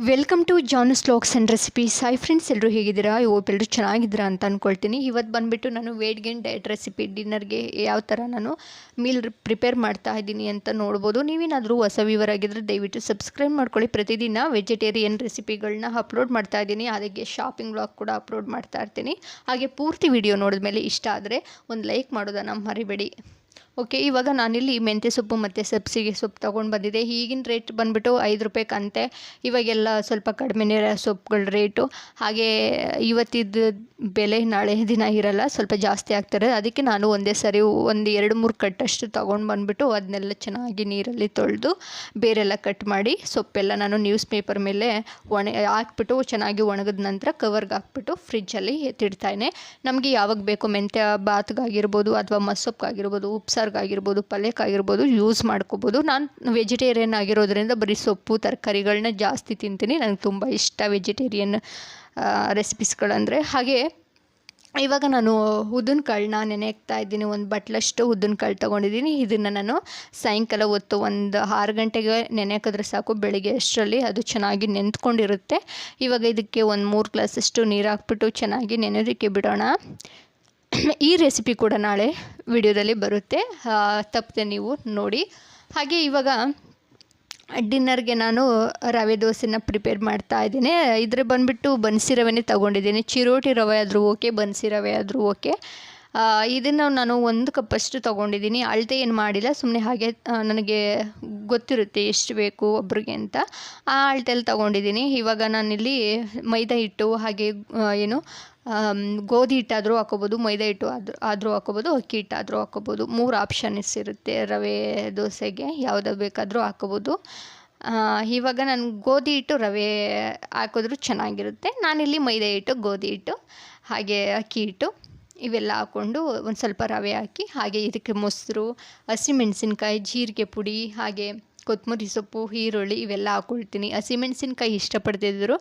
Welcome to Janas vlogs and recipes. Hi friends, ಎಲ್ಲರೂ ಹೇಗಿದ್ದೀರಾ? ಎಲ್ಲರೂ ಚೆನ್ನಾಗಿದ್ದೀರಾ ಅಂತ ಅಂದ್ಕೊಳ್ತೀನಿ. ಇವತ್ತು ಬಂದುಬಿಟ್ಟು ನಾನು ವೇಟ್ ಗೇನ್ ಡಯಟ್ ರೆಸಿಪಿ ಡಿನ್ನರ್ಗೆ ಯಾವ ಥರ ನಾನು ಮೀಲ್ ಪ್ರಿಪೇರ್ ಮಾಡ್ತಾ ಇದ್ದೀನಿ ಅಂತ ನೋಡ್ಬೋದು. ನೀವೇನಾದರೂ ಹೊಸ ವ್ಯೂವರ್ ಆಗಿದ್ದರೆ ದಯವಿಟ್ಟು ಸಬ್ಸ್ಕ್ರೈಬ್ ಮಾಡ್ಕೊಳ್ಳಿ. ಪ್ರತಿದಿನ ವೆಜಿಟೇರಿಯನ್ ರೆಸಿಪಿಗಳನ್ನ ಅಪ್ಲೋಡ್ ಮಾಡ್ತಾ ಇದ್ದೀನಿ. ಅದಕ್ಕೆ ಶಾಪಿಂಗ್ ವ್ಲಾಗ್ ಕೂಡ ಅಪ್ಲೋಡ್ ಮಾಡ್ತಾ ಇರ್ತೀನಿ. ಹಾಗೆ ಪೂರ್ತಿ ವಿಡಿಯೋ ನೋಡಿದ್ಮೇಲೆ ಇಷ್ಟ ಆದರೆ ಒಂದು ಲೈಕ್ ಮಾಡೋದನ್ನು ಮರಿಬೇಡಿ. ಓಕೆ, ಇವಾಗ ನಾನಿಲ್ಲಿ ಮೆಂತ್ಯ ಸೊಪ್ಪು ಮತ್ತು ಸಬ್ಸಿಗೆ ಸೊಪ್ಪು ತೊಗೊಂಡು ಬಂದಿದ್ದೆ. ಈಗಿನ ರೇಟ್ ಬಂದುಬಿಟ್ಟು 5 ರೂಪಾಯಿ ಕಂತೆ. ಇವಾಗೆಲ್ಲ ಸ್ವಲ್ಪ ಕಡಿಮೆನೇ ಸೊಪ್ಪುಗಳ ರೇಟು. ಹಾಗೆ ಇವತ್ತಿದ್ದು ಬೆಲೆ ನಾಳೆ ದಿನ ಇರಲ್ಲ, ಸ್ವಲ್ಪ ಜಾಸ್ತಿ ಆಗ್ತಾರೆ. ಅದಕ್ಕೆ ನಾನು ಒಂದೇ ಸರಿ ಒಂದು 2-3 ಕಟ್ಟಷ್ಟು ತೊಗೊಂಡು ಬಂದುಬಿಟ್ಟು ಅದನ್ನೆಲ್ಲ ಚೆನ್ನಾಗಿ ನೀರಲ್ಲಿ ತೊಳೆದು ಬೇರೆಲ್ಲ ಕಟ್ ಮಾಡಿ ಸೊಪ್ಪೆಲ್ಲ ನಾನು ನ್ಯೂಸ್ ಪೇಪರ್ ಮೇಲೆ ಹಾಕ್ಬಿಟ್ಟು ಚೆನ್ನಾಗಿ ಒಣಗಿದ ನಂತರ ಕವರ್ಗೆ ಹಾಕ್ಬಿಟ್ಟು ಫ್ರಿಜ್ಜಲ್ಲಿ ಎತ್ತಿಡ್ತಾಯಿನಿ. ನಮಗೆ ಯಾವಾಗ ಬೇಕು ಮೆಂತ್ಯ ಬಾತ್ಗಾಗಿರ್ಬೋದು ಅಥವಾ ಮಸ್ಸೊಪ್ಪಿಗಾಗಿರ್ಬೋದು, ಉಪ್ಸಾರ್ಗಾಗಿರ್ಬೋದು, ಪಲ್ಯಕ್ಕಾಗಿರ್ಬೋದು ಯೂಸ್ ಮಾಡ್ಕೋಬೋದು. ನಾನು ವೆಜಿಟೇರಿಯನ್ ಆಗಿರೋದ್ರಿಂದ ಬರೀ ಸೊಪ್ಪು ತರಕಾರಿಗಳನ್ನ ಜಾಸ್ತಿ ತಿಂತೀನಿ. ನನಗೆ ತುಂಬ ಇಷ್ಟ ವೆಜಿಟೇರಿಯನ್ ರೆಸಿಪೀಸ್ಗಳಂದರೆ. ಹಾಗೆ ಇವಾಗ ನಾನು ಉದ್ದಿನಕಾಳನ್ನ ನೆನೆಕ್ತಾ ಇದ್ದೀನಿ. ಒಂದು ಬಟ್ಲಷ್ಟು ಉದ್ದಿನಕಾಳು ತೊಗೊಂಡಿದ್ದೀನಿ. ಇದನ್ನು ನಾನು ಸಾಯಂಕಾಲ ಹೊತ್ತು ಒಂದು 6 ಗಂಟೆಗೆ ನೆನೆಹಾಕಿದ್ರೆ ಸಾಕು, ಬೆಳಿಗ್ಗೆ ಅಷ್ಟರಲ್ಲಿ ಅದು ಚೆನ್ನಾಗಿ ನೆಂದ್ಕೊಂಡಿರುತ್ತೆ. ಇವಾಗ ಇದಕ್ಕೆ ಒಂದು 3 ಗ್ಲಾಸಷ್ಟು ನೀರು ಹಾಕ್ಬಿಟ್ಟು ಚೆನ್ನಾಗಿ ನೆನೆಯೋದಕ್ಕೆ ಬಿಡೋಣ. ಈ ರೆಸಿಪಿ ಕೂಡ ನಾಳೆ ವಿಡಿಯೋದಲ್ಲಿ ಬರುತ್ತೆ, ತಪ್ಪದೆ ನೀವು ನೋಡಿ. ಹಾಗೆ ಇವಾಗ ಡಿನ್ನರ್ಗೆ ನಾನು ರವೆ ದೋಸೆನ ಪ್ರಿಪೇರ್ ಮಾಡ್ತಾ ಇದ್ದೀನಿ. ಇದ್ರೆ ಬಂದುಬಿಟ್ಟು ಬನ್ಸಿ ರವೆನೇ ತೊಗೊಂಡಿದ್ದೀನಿ. ಚಿರೋಟಿ ರವೆ ಆದರೂ ಓಕೆ, ಬನ್ಸಿ ರವೆ ಆದರೂ ಓಕೆ. ಇದನ್ನು ನಾನು 1 ಕಪ್ಪಷ್ಟು ತೊಗೊಂಡಿದ್ದೀನಿ. ಅಳತೆ ಏನು ಮಾಡಿಲ್ಲ, ಸುಮ್ಮನೆ ಹಾಗೆ ನನಗೆ ಗೊತ್ತಿರುತ್ತೆ ಎಷ್ಟು ಬೇಕು ಒಬ್ರಿಗೆ ಅಂತ, ಆ ಅಳತೆಯಲ್ಲಿ ತೊಗೊಂಡಿದ್ದೀನಿ. ಇವಾಗ ನಾನಿಲ್ಲಿ ಮೈದಾ ಹಿಟ್ಟು ಹಾಗೆ ಗೋಧಿ ಹಿಟ್ಟಾದರೂ ಹಾಕೋಬೋದು, ಮೈದಾ ಹಿಟ್ಟು ಆದರೂ ಹಾಕೋಬೋದು, ಅಕ್ಕಿ ಹಿಟ್ಟಾದರೂ ಹಾಕೋಬೋದು. 3 ಆಪ್ಷನ್ಸ್ ಇರುತ್ತೆ ರವೆ ದೋಸೆಗೆ, ಯಾವುದೇ ಬೇಕಾದರೂ ಹಾಕೋಬೋದು. ಇವಾಗ ನಾನು ಗೋಧಿ ಹಿಟ್ಟು ರವೆ ಹಾಕಿದ್ರೂ ಚೆನ್ನಾಗಿರುತ್ತೆ. ನಾನಿಲ್ಲಿ ಮೈದಾ ಹಿಟ್ಟು, ಗೋಧಿ ಹಿಟ್ಟು ಹಾಗೆ ಅಕ್ಕಿ ಹಿಟ್ಟು ಇವೆಲ್ಲ ಹಾಕ್ಕೊಂಡು ಒಂದು ಸ್ವಲ್ಪ ರವೆ ಹಾಕಿ, ಹಾಗೆ ಇದಕ್ಕೆ ಮೊಸರು, ಹಸಿಮೆಣಸಿನ್ಕಾಯಿ, ಜೀರಿಗೆ ಪುಡಿ, ಹಾಗೆ ಕೊತ್ತಂಬರಿ ಸೊಪ್ಪು, ಈರುಳ್ಳಿ ಇವೆಲ್ಲ ಹಾಕ್ಕೊಳ್ತೀನಿ. ಹಸಿಮೆಣಸಿನ್ಕಾಯಿ ಇಷ್ಟಪಡ್ತಿದ್ರು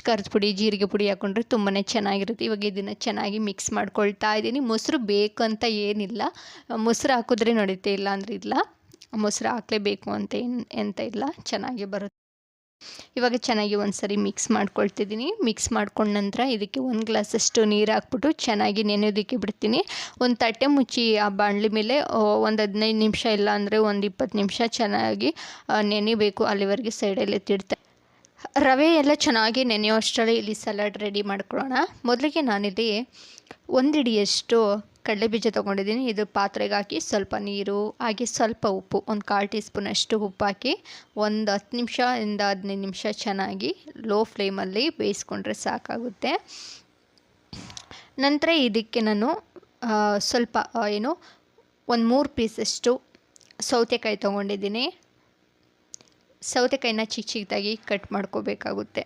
ಖಾರದ ಪುಡಿ, ಜೀರಿಗೆ ಪುಡಿ ಹಾಕ್ಕೊಂಡ್ರೆ ತುಂಬಾ ಚೆನ್ನಾಗಿರುತ್ತೆ. ಇವಾಗ ಇದನ್ನು ಚೆನ್ನಾಗಿ ಮಿಕ್ಸ್ ಮಾಡ್ಕೊಳ್ತಾ ಇದ್ದೀನಿ. ಮೊಸರು ಬೇಕಂತ ಏನಿಲ್ಲ, ಮೊಸರು ಹಾಕಿದ್ರೆ ನಡೆಯುತ್ತೆ, ಇಲ್ಲ ಅಂದರೆ ಇಲ್ಲ. ಮೊಸರು ಹಾಕಲೇಬೇಕು ಅಂತ ಎಂತ ಇಲ್ಲ, ಚೆನ್ನಾಗಿ ಬರುತ್ತೆ. ಇವಾಗ ಚೆನ್ನಾಗಿ ಒಂದು ಸರಿ ಮಿಕ್ಸ್ ಮಾಡ್ಕೊಳ್ತಿದ್ದೀನಿ. ಮಿಕ್ಸ್ ಮಾಡ್ಕೊಂಡ ನಂತರ ಇದಕ್ಕೆ 1 ಗ್ಲಾಸಷ್ಟು ನೀರು ಹಾಕ್ಬಿಟ್ಟು ಚೆನ್ನಾಗಿ ನೆನೆಯೋದಕ್ಕೆ ಬಿಡ್ತೀನಿ. ಒಂದು ತಟ್ಟೆ ಮುಚ್ಚಿ ಆ ಬಾಣಲಿ ಮೇಲೆ ಒಂದು 15 ನಿಮಿಷ, ಇಲ್ಲ ಅಂದರೆ ಒಂದು 20 ನಿಮಿಷ ಚೆನ್ನಾಗಿ ನೆನೆಯಬೇಕು. ಅಲ್ಲಿವರೆಗೆ ಸೈಡಲ್ಲಿ ಎತ್ತಿಡ್ತಾ ರವೆ ಎಲ್ಲ ಚೆನ್ನಾಗಿ ನೆನೆಯೋ ಅಷ್ಟರಲ್ಲಿ ಇಲ್ಲಿ ಸಲಾಡ್ ರೆಡಿ ಮಾಡ್ಕೊಳ್ಳೋಣ. ಮೊದಲಿಗೆ ನಾನಿಲ್ಲಿ 1 ಹಿಡಿಯಷ್ಟು ಕಡಲೆಬೀಜ ತೊಗೊಂಡಿದ್ದೀನಿ. ಇದು ಪಾತ್ರೆಗೆ ಹಾಕಿ ಸ್ವಲ್ಪ ನೀರು ಹಾಗೆ ಸ್ವಲ್ಪ ಉಪ್ಪು, ಒಂದು 1/4 ಟೀ ಸ್ಪೂನಷ್ಟು ಉಪ್ಪು ಹಾಕಿ ಒಂದು 10 ನಿಮಿಷದಿಂದ 15 ನಿಮಿಷ ಚೆನ್ನಾಗಿ ಲೋ ಫ್ಲೇಮಲ್ಲಿ ಬೇಯಿಸ್ಕೊಂಡ್ರೆ ಸಾಕಾಗುತ್ತೆ. ನಂತರ ಇದಕ್ಕೆ ನಾನು ಸ್ವಲ್ಪ ಒಂದು 3 ಪೀಸಷ್ಟು ಸೌತೆಕಾಯಿ ತೊಗೊಂಡಿದ್ದೀನಿ. ಸೌತೆಕಾಯಿನ ಚಿಕ್ಕ ಚಿಕ್ಕದಾಗಿ ಕಟ್ ಮಾಡ್ಕೋಬೇಕಾಗುತ್ತೆ.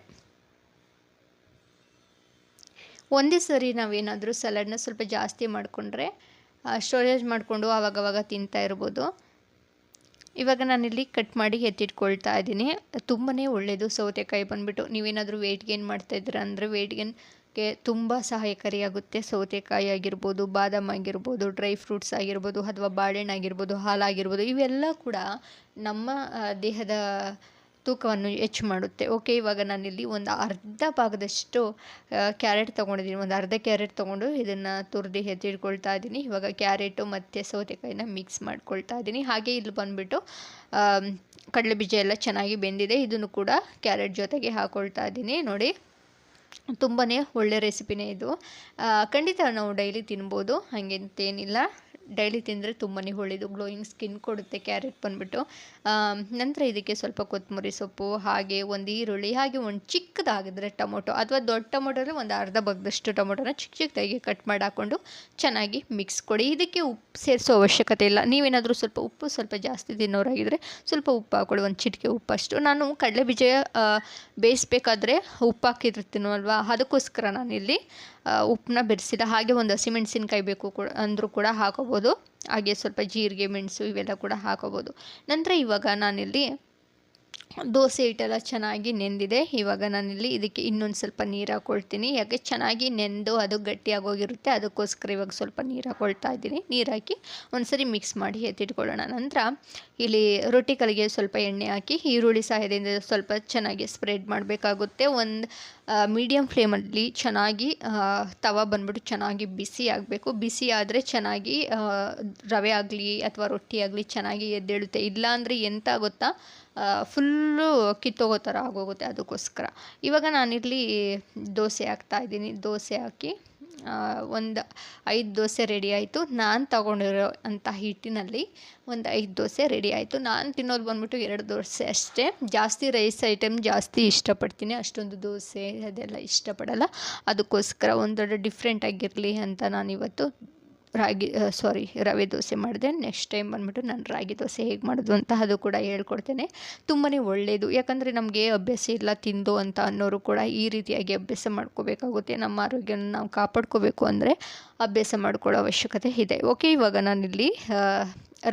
ಒಂದೇ ಸರಿ ನಾವೇನಾದರೂ ಸಲಾಡ್ನ ಸ್ವಲ್ಪ ಜಾಸ್ತಿ ಮಾಡಿಕೊಂಡ್ರೆ ಸ್ಟೋರೇಜ್ ಮಾಡಿಕೊಂಡು ಆವಾಗವಾಗ ತಿಂತಾ ಇರ್ಬೋದು. ಇವಾಗ ನಾನಿಲ್ಲಿ ಕಟ್ ಮಾಡಿ ಎತ್ತಿಟ್ಕೊಳ್ತಾ ಇದ್ದೀನಿ. ತುಂಬಾ ಒಳ್ಳೆಯದು ಸೌತೆಕಾಯಿ ಬಂದುಬಿಟ್ಟು. ನೀವೇನಾದರೂ ವೆಯ್ಟ್ ಗೇನ್ ಮಾಡ್ತಾಯಿದ್ದೀರಾ ಅಂದರೆ ವೆಯ್ಟ್ ಗೇನ್ಗೆ ತುಂಬ ಸಹಾಯಕಾರಿಯಾಗುತ್ತೆ. ಸೌತೆಕಾಯಿ ಆಗಿರ್ಬೋದು, ಬಾದಾಮ್ ಆಗಿರ್ಬೋದು, ಡ್ರೈ ಫ್ರೂಟ್ಸ್ ಆಗಿರ್ಬೋದು, ಅಥವಾ ಬಾಳೆಹಣ್ಣು ಆಗಿರ್ಬೋದು, ಹಾಲಾಗಿರ್ಬೋದು, ಇವೆಲ್ಲ ಕೂಡ ನಮ್ಮ ದೇಹದ ತೂಕವನ್ನು ಹೆಚ್ಚು ಮಾಡುತ್ತೆ. ಓಕೆ, ಇವಾಗ ನಾನಿಲ್ಲಿ ಒಂದು ಅರ್ಧ ಭಾಗದಷ್ಟು ಕ್ಯಾರೆಟ್ ತೊಗೊಂಡಿದ್ದೀನಿ. ಒಂದು ಅರ್ಧ ಕ್ಯಾರೆಟ್ ತೊಗೊಂಡು ಇದನ್ನು ತುರಿದು ಎತ್ತಿಟ್ಕೊಳ್ತಾ ಇದ್ದೀನಿ. ಇವಾಗ ಕ್ಯಾರೆಟು ಮತ್ತು ಸೌತೆಕಾಯಿನ ಮಿಕ್ಸ್ ಮಾಡ್ಕೊಳ್ತಾ ಇದ್ದೀನಿ. ಹಾಗೆ ಇಲ್ಲಿ ಬಂದುಬಿಟ್ಟು ಕಡಲೆಬೀಜ ಎಲ್ಲ ಚೆನ್ನಾಗಿ ಬೆಂದಿದೆ. ಇದನ್ನು ಕೂಡ ಕ್ಯಾರೆಟ್ ಜೊತೆಗೆ ಹಾಕ್ಕೊಳ್ತಾ ಇದ್ದೀನಿ. ನೋಡಿ, ತುಂಬಾ ಒಳ್ಳೆ ರೆಸಿಪಿನೇ ಇದು. ಖಂಡಿತ ನಾವು ಡೈಲಿ ತಿನ್ಬೋದು, ಹಾಗೇಂತೇನಿಲ್ಲ. ಡೈಲಿ ತಿಂದರೆ ತುಂಬಾ ಒಳ್ಳೆಯದು, ಗ್ಲೋಯಿಂಗ್ ಸ್ಕಿನ್ ಕೊಡುತ್ತೆ ಕ್ಯಾರೆಟ್ ಬಂದುಬಿಟ್ಟು. ನಂತರ ಇದಕ್ಕೆ ಸ್ವಲ್ಪ ಕೊತ್ತಂಬರಿ ಸೊಪ್ಪು, ಹಾಗೆ ಒಂದು ಈರುಳ್ಳಿ, ಹಾಗೆ ಒಂದು ಚಿಕ್ಕದಾಗಿದ್ರೆ ಟೊಮೊಟೊ ಅಥವಾ ದೊಡ್ಡ ಟೊಮೊಟೊದಲ್ಲಿ ಒಂದು ಅರ್ಧ ಭಾಗದಷ್ಟು ಟೊಮೊಟೊನ ಚಿಕ್ಕ ಚಿಕ್ಕದಾಗಿ ಕಟ್ ಮಾಡಿ ಹಾಕ್ಕೊಂಡು ಚೆನ್ನಾಗಿ ಮಿಕ್ಸ್ ಕೊಡಿ. ಇದಕ್ಕೆ ಉಪ್ಪು ಸೇರಿಸೋ ಅವಶ್ಯಕತೆ ಇಲ್ಲ. ನೀವೇನಾದರೂ ಸ್ವಲ್ಪ ಉಪ್ಪು ಸ್ವಲ್ಪ ಜಾಸ್ತಿ ತಿನ್ನೋರಾಗಿದ್ದರೆ ಸ್ವಲ್ಪ ಉಪ್ಪು ಹಾಕ್ಕೊಳ್ಳಿ, ಒಂದು ಚಿಟಿಕೆ ಉಪ್ಪಷ್ಟು. ನಾನು ಕಡಲೆಬೀಜ ಬೇಯಿಸ್ಬೇಕಾದ್ರೆ ಉಪ್ಪು ಹಾಕಿರ್ತೀನೋ ಅಲ್ವಾ, ಅದಕ್ಕೋಸ್ಕರ ನಾನಿಲ್ಲಿ ಉಪ್ಪನ್ನ ಬೆರೆಸಿಲ್ಲ. ಹಾಗೆ ಒಂದು ಹಸಿಮೆಣಸಿನ್ಕಾಯಿ ಬೇಕು ಕೂಡ ಅಂದರೂ ಕೂಡ ಹಾಕೋಬೋದು. ಹಾಗೆ ಸ್ವಲ್ಪ ಜೀರಿಗೆ, ಮೆಣಸು ಇವೆಲ್ಲ ಕೂಡ ಹಾಕೋಬೋದು. ನಂತರ ಇವಾಗ ನಾನಿಲ್ಲಿ ದೋಸೆ ಹಿಟ್ಟೆಲ್ಲ ಚೆನ್ನಾಗಿ ನೆಂದಿದೆ. ಇವಾಗ ನಾನಿಲ್ಲಿ ಇದಕ್ಕೆ ಇನ್ನೊಂದು ಸ್ವಲ್ಪ ನೀರು ಹಾಕ್ಕೊಳ್ತೀನಿ. ಯಾಕೆ ಚೆನ್ನಾಗಿ ನೆಂದು ಅದು ಗಟ್ಟಿಯಾಗೋಗಿರುತ್ತೆ, ಅದಕ್ಕೋಸ್ಕರ ಇವಾಗ ಸ್ವಲ್ಪ ನೀರು ಹಾಕ್ಕೊಳ್ತಾ ಇದ್ದೀನಿ. ನೀರು ಹಾಕಿ ಒಂದ್ಸರಿ ಮಿಕ್ಸ್ ಮಾಡಿ ಎತ್ತಿಟ್ಕೊಳ್ಳೋಣ. ನಂತರ ಇಲ್ಲಿ ರೊಟ್ಟಿ ಕಲ್ಲಿಗೆ ಸ್ವಲ್ಪ ಎಣ್ಣೆ ಹಾಕಿ ಈರುಳ್ಳಿ ಸಹಾಯದಿಂದ ಸ್ವಲ್ಪ ಚೆನ್ನಾಗಿ ಸ್ಪ್ರೆಡ್ ಮಾಡಬೇಕಾಗುತ್ತೆ. ಒಂದು ಮೀಡಿಯಮ್ ಫ್ಲೇಮಲ್ಲಿ ಚೆನ್ನಾಗಿ ತವ ಬಂದ್ಬಿಟ್ಟು ಚೆನ್ನಾಗಿ ಬಿಸಿ ಆಗಬೇಕು. ಬಿಸಿ ಆದರೆ ಚೆನ್ನಾಗಿ ರವೆ ಆಗಲಿ ಅಥವಾ ರೊಟ್ಟಿ ಆಗಲಿ ಚೆನ್ನಾಗಿ ಎದ್ದೇಳುತ್ತೆ. ಇಲ್ಲಾಂದರೆ ಎಂತ ಗೊತ್ತಾ, ಫುಲ್ಲು ಕಿತ್ತೋಗೋ ಥರ ಆಗೋಗುತ್ತೆ. ಅದಕ್ಕೋಸ್ಕರ ಇವಾಗ ನಾನಿಲ್ಲಿ ದೋಸೆ ಹಾಕ್ತಾಯಿದ್ದೀನಿ. ದೋಸೆ ಹಾಕಿ ಒಂದು 5 ದೋಸೆ ರೆಡಿ ಆಯಿತು. ನಾನು ತಗೊಂಡಿರೋ ಅಂಥ ಹಿಟ್ಟಿನಲ್ಲಿ ಒಂದು 5 ದೋಸೆ ರೆಡಿ ಆಯಿತು. ನಾನು ತಿನ್ನೋದು ಬಂದ್ಬಿಟ್ಟು 2 ದೋಸೆ ಅಷ್ಟೇ. ಜಾಸ್ತಿ ರೈಸ್ ಐಟಮ್ ಜಾಸ್ತಿ ಇಷ್ಟಪಡ್ತೀನಿ, ಅಷ್ಟೊಂದು ದೋಸೆ ಅದೆಲ್ಲ ಇಷ್ಟಪಡಲ್ಲ. ಅದಕ್ಕೋಸ್ಕರ ಒಂದು ಡಿಫ್ರೆಂಟ್ ಆಗಿರಲಿ ಅಂತ ನಾನಿವತ್ತು ರವೆ ದೋಸೆ ಮಾಡಿದೆ. ನೆಕ್ಸ್ಟ್ ಟೈಮ್ ಬಂದ್ಬಿಟ್ಟು ನಾನು ರಾಗಿ ದೋಸೆ ಹೇಗೆ ಮಾಡೋದು ಅಂತ ಅದು ಕೂಡ ಹೇಳ್ಕೊಡ್ತೇನೆ. ತುಂಬಾ ಒಳ್ಳೆಯದು, ಯಾಕಂದರೆ ನಮಗೆ ಅಭ್ಯಾಸ ಇಲ್ಲ ತಿಂದು ಅಂತ ಅನ್ನೋರು ಕೂಡ ಈ ರೀತಿಯಾಗಿ ಅಭ್ಯಾಸ ಮಾಡ್ಕೋಬೇಕಾಗುತ್ತೆ. ನಮ್ಮ ಆರೋಗ್ಯನ ನಾವು ಕಾಪಾಡ್ಕೋಬೇಕು ಅಂದರೆ ಅಭ್ಯಾಸ ಮಾಡ್ಕೊಳ್ಳೋ ಅವಶ್ಯಕತೆ ಇದೆ. ಓಕೆ, ಇವಾಗ ನಾನಿಲ್ಲಿ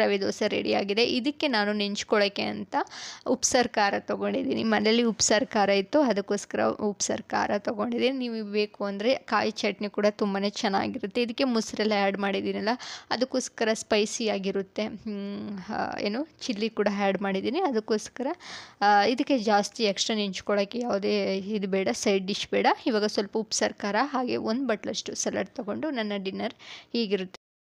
ರವೆ ದೋಸೆ ರೆಡಿಯಾಗಿದೆ. ಇದಕ್ಕೆ ನಾನು ನೆಂಚ್ಕೊಳ್ಳೋಕ್ಕೆ ಅಂತ ಉಪ್ಸಾರು ಖಾರ ತೊಗೊಂಡಿದ್ದೀನಿ. ಮನೇಲಿ ಉಪ್ಸಾರು ಖಾರ ಇತ್ತು, ಅದಕ್ಕೋಸ್ಕರ ಉಪ್ಸಾರು ಖಾರ ತೊಗೊಂಡಿದ್ದೀನಿ. ನೀವು ಬೇಕು ಅಂದರೆ ಕಾಯಿ ಚಟ್ನಿ ಕೂಡ ತುಂಬಾ ಚೆನ್ನಾಗಿರುತ್ತೆ. ಇದಕ್ಕೆ ಮೊಸರೆಲ್ಲ ಆ್ಯಡ್ ಮಾಡಿದ್ದೀನಲ್ಲ, ಅದಕ್ಕೋಸ್ಕರ ಸ್ಪೈಸಿ ಆಗಿರುತ್ತೆ. ಚಿಲ್ಲಿ ಕೂಡ ಆ್ಯಡ್ ಮಾಡಿದ್ದೀನಿ. ಅದಕ್ಕೋಸ್ಕರ ಇದಕ್ಕೆ ಜಾಸ್ತಿ ಎಕ್ಸ್ಟ್ರಾ ನೆಂಚ್ಕೊಳ್ಳೋಕ್ಕೆ ಯಾವುದೇ ಇದು ಬೇಡ, ಸೈಡ್ ಡಿಶ್ ಬೇಡ. ಇವಾಗ ಸ್ವಲ್ಪ ಉಪ್ಸಾರು ಖಾರ ಹಾಗೆ 1 ಬಟ್ಲಷ್ಟು ಸಲಾಡ್ ತೊಗೊಂಡು ನನ್ನ ಡಿನ್ನರ್ ಹೀಗಿರುತ್ತೆ.